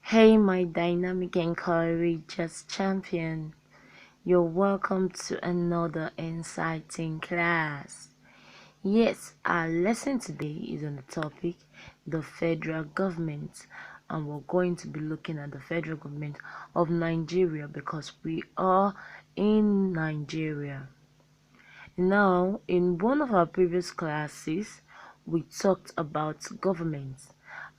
Hey, my dynamic and courageous champion. You're welcome to another exciting class. Yes, our lesson today is on the topic the federal government, and we're going to be looking at the federal government of Nigeria because we are in Nigeria. Now, in one of our previous classes, we talked about government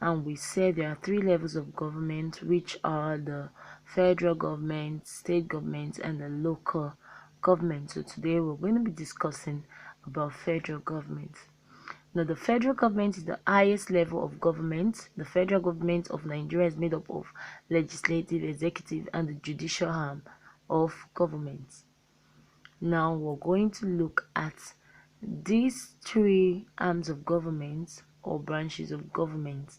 and we said there are three levels of government, which are the federal government, state government, and the local government. So today we're going to be discussing about federal government. Now, the federal government is the highest level of government. The federal government of Nigeria is made up of legislative, executive, and the judicial arm of government. Now we're going to look at these three arms of government or branches of government,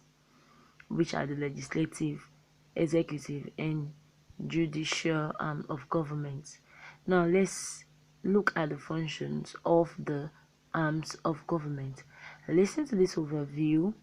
which are the legislative, executive, and judicial arm of government. Now let's look at the functions of the arms of government. Listen to this overview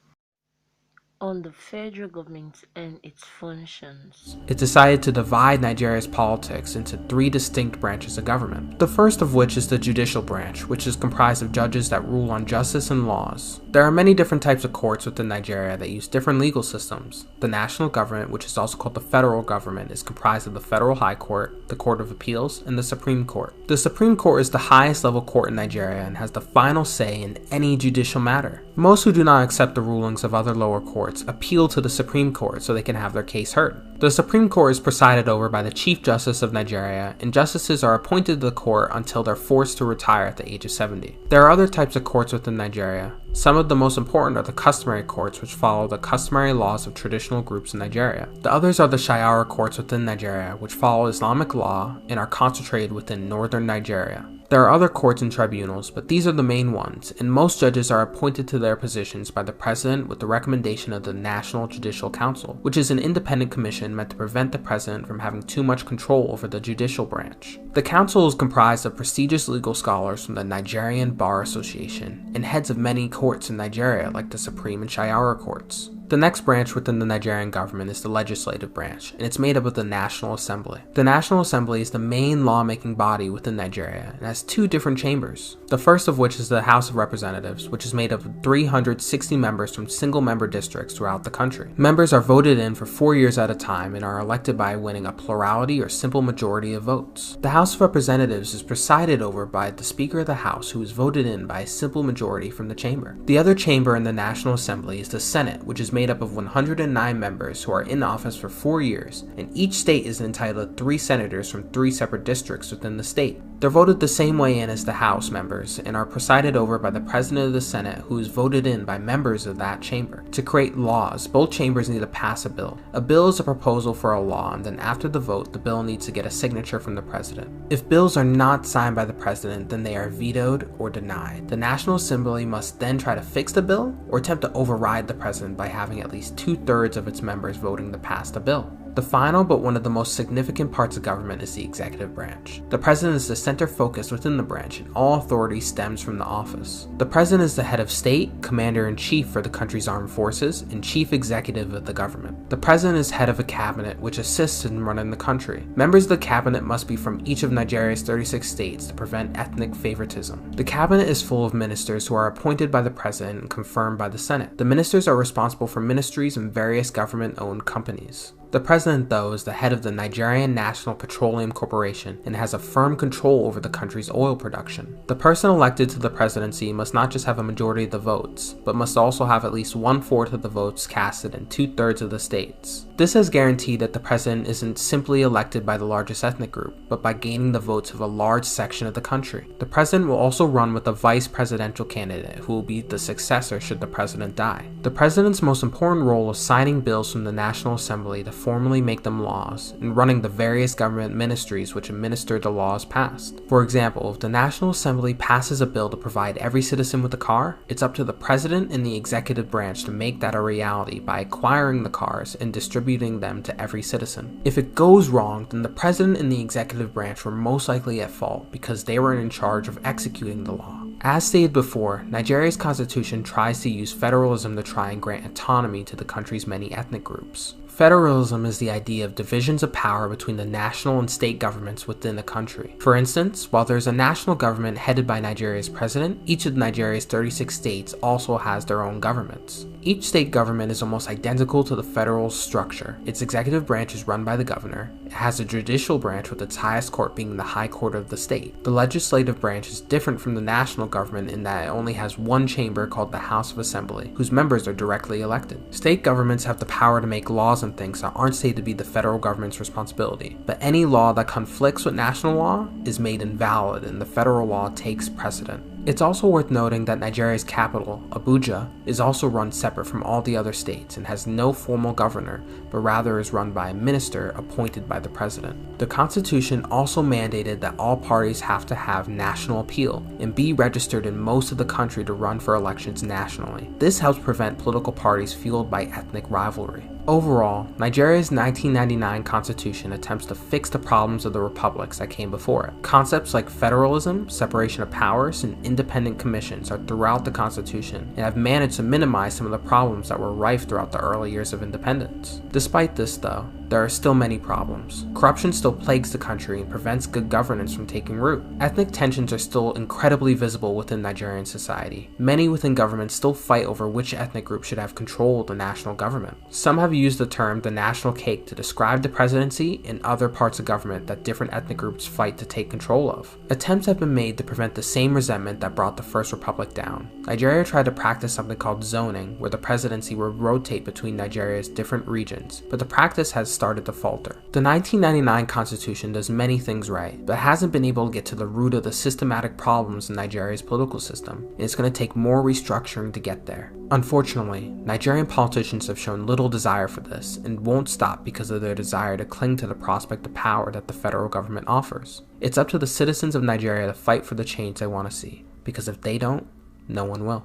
on the federal government and its functions. It decided to divide Nigeria's politics into three distinct branches of government. The first of which is the judicial branch, which is comprised of judges that rule on justice and laws. There are many different types of courts within Nigeria that use different legal systems. The national government, which is also called the federal government, is comprised of the Federal High Court, the Court of Appeals, and the Supreme Court. The Supreme Court is the highest level court in Nigeria and has the final say in any judicial matter. Most who do not accept the rulings of other lower courts appeal to the Supreme Court so they can have their case heard. The Supreme Court is presided over by the Chief Justice of Nigeria, and justices are appointed to the court until they're forced to retire at the age of 70. There are other types of courts within Nigeria. Some of the most important are the customary courts, which follow the customary laws of traditional groups in Nigeria. The others are the Shariah courts within Nigeria, which follow Islamic law and are concentrated within northern Nigeria. There are other courts and tribunals, but these are the main ones, and most judges are appointed to their positions by the president with the recommendation of the National Judicial Council, which is an independent commission meant to prevent the president from having too much control over the judicial branch. The council is comprised of prestigious legal scholars from the Nigerian Bar Association and heads of many courts in Nigeria like the Supreme and Shariah courts. The next branch within the Nigerian government is the legislative branch, and it's made up of the National Assembly. The National Assembly is the main lawmaking body within Nigeria and has two different chambers. The first of which is the House of Representatives, which is made up of 360 members from single-member districts throughout the country. Members are voted in for 4 years at a time and are elected by winning a plurality or simple majority of votes. The House of Representatives is presided over by the Speaker of the House, who is voted in by a simple majority from the chamber. The other chamber in the National Assembly is the Senate, which is made up of 109 members who are in office for 4 years, and each state is entitled to 3 senators from 3 separate districts within the state. They're voted the same way in as the House members and are presided over by the President of the Senate, who is voted in by members of that chamber. To create laws, both chambers need to pass a bill. A bill is a proposal for a law, and then after the vote, the bill needs to get a signature from the President. If bills are not signed by the President, then they are vetoed or denied. The National Assembly must then try to fix the bill or attempt to override the President by having at least 2/3 of its members voting to pass the bill. The final but one of the most significant parts of government is the executive branch. The president is the center focus within the branch, and all authority stems from the office. The president is the head of state, commander-in-chief for the country's armed forces, and chief executive of the government. The president is head of a cabinet which assists in running the country. Members of the cabinet must be from each of Nigeria's 36 states to prevent ethnic favoritism. The cabinet is full of ministers who are appointed by the president and confirmed by the Senate. The ministers are responsible for ministries and various government-owned companies. The president, though, is the head of the Nigerian National Petroleum Corporation and has a firm control over the country's oil production. The person elected to the presidency must not just have a majority of the votes, but must also have at least 1/4 of the votes casted in 2/3 of the states. This has guaranteed that the president isn't simply elected by the largest ethnic group, but by gaining the votes of a large section of the country. The president will also run with a vice presidential candidate who will be the successor should the president die. The president's most important role is signing bills from the National Assembly to formally make them laws, and running the various government ministries which administer the laws passed. For example, if the National Assembly passes a bill to provide every citizen with a car, it's up to the president and the executive branch to make that a reality by acquiring the cars and distributing them to every citizen. If it goes wrong, then the president and the executive branch were most likely at fault because they were in charge of executing the law. As stated before, Nigeria's constitution tries to use federalism to try and grant autonomy to the country's many ethnic groups. Federalism is the idea of divisions of power between the national and state governments within the country. For instance, while there's a national government headed by Nigeria's president, each of Nigeria's 36 states also has their own governments. Each state government is almost identical to the federal structure. Its executive branch is run by the governor. It has a judicial branch with its highest court being the high court of the state. The legislative branch is different from the national government in that it only has one chamber called the House of Assembly, whose members are directly elected. State governments have the power to make laws and things that aren't stated to be the federal government's responsibility, but any law that conflicts with national law is made invalid and the federal law takes precedent. It's also worth noting that Nigeria's capital, Abuja, is also run separate from all the other states and has no formal governor, but rather is run by a minister appointed by the president. The constitution also mandated that all parties have to have national appeal and be registered in most of the country to run for elections nationally. This helps prevent political parties fueled by ethnic rivalry. Overall, Nigeria's 1999 constitution attempts to fix the problems of the republics that came before it. Concepts like federalism, separation of powers, and independent commissions are throughout the constitution and have managed to minimize some of the problems that were rife throughout the early years of independence. Despite this, though, there are still many problems. Corruption still plagues the country and prevents good governance from taking root. Ethnic tensions are still incredibly visible within Nigerian society. Many within government still fight over which ethnic group should have control of the national government. Some have used the term the national cake to describe the presidency and other parts of government that different ethnic groups fight to take control of. Attempts have been made to prevent the same resentment that brought the First Republic down. Nigeria tried to practice something called zoning, where the presidency would rotate between Nigeria's different regions, but the practice has started to falter. The 1999 constitution does many things right, but hasn't been able to get to the root of the systematic problems in Nigeria's political system, and it's going to take more restructuring to get there. Unfortunately, Nigerian politicians have shown little desire for this and won't stop because of their desire to cling to the prospect of power that the federal government offers. It's up to the citizens of Nigeria to fight for the change they want to see, because if they don't, no one will.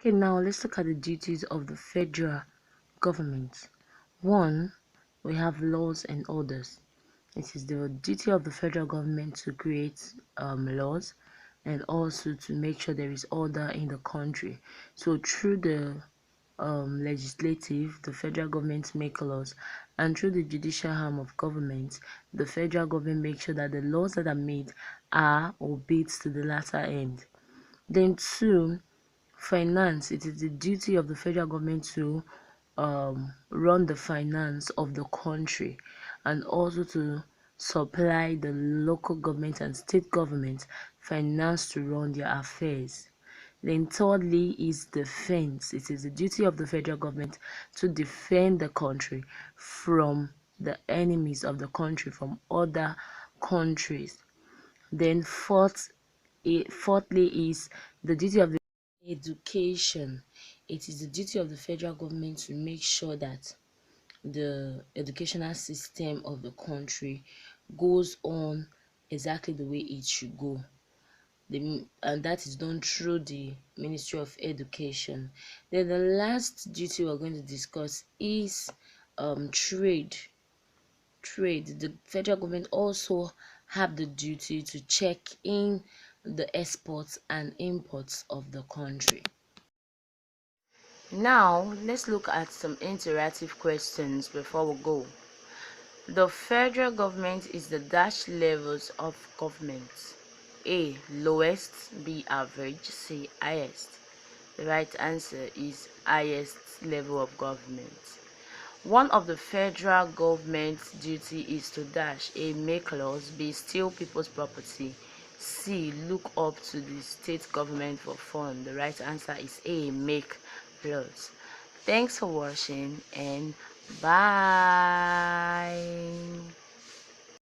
Okay, now let's look at the duties of the federal government. 1. We have laws and orders. It is the duty of the federal government to create laws and also to make sure there is order in the country. So through the legislative, the federal government make laws, and through the judicial arm of government, the federal government makes sure that the laws that are made are obeyed to the latter end. Then 2, finance. It is the duty of the federal government to run the finance of the country and also to supply the local government and state government finance to run their affairs. Then thirdly is defense. It is the duty of the federal government to defend the country from the enemies of the country, from other countries. Then fourthly is the duty of the education. It is the duty of the federal government to make sure that the educational system of the country goes on exactly the way it should go. And that is done through the Ministry of Education. Then the last duty we're going to discuss is trade. The federal government also have the duty to check in the exports and imports of the country. Now let's look at some interactive questions before we go. The federal government is the dash levels of government. A. Lowest. B. Average. C. Highest. The right answer is highest level of government. One of the federal government's duty is to dash. A. Make laws. B. Steal people's property. C. Look up to the state government for fund. The right answer is A. Make laws. Thanks for watching and bye.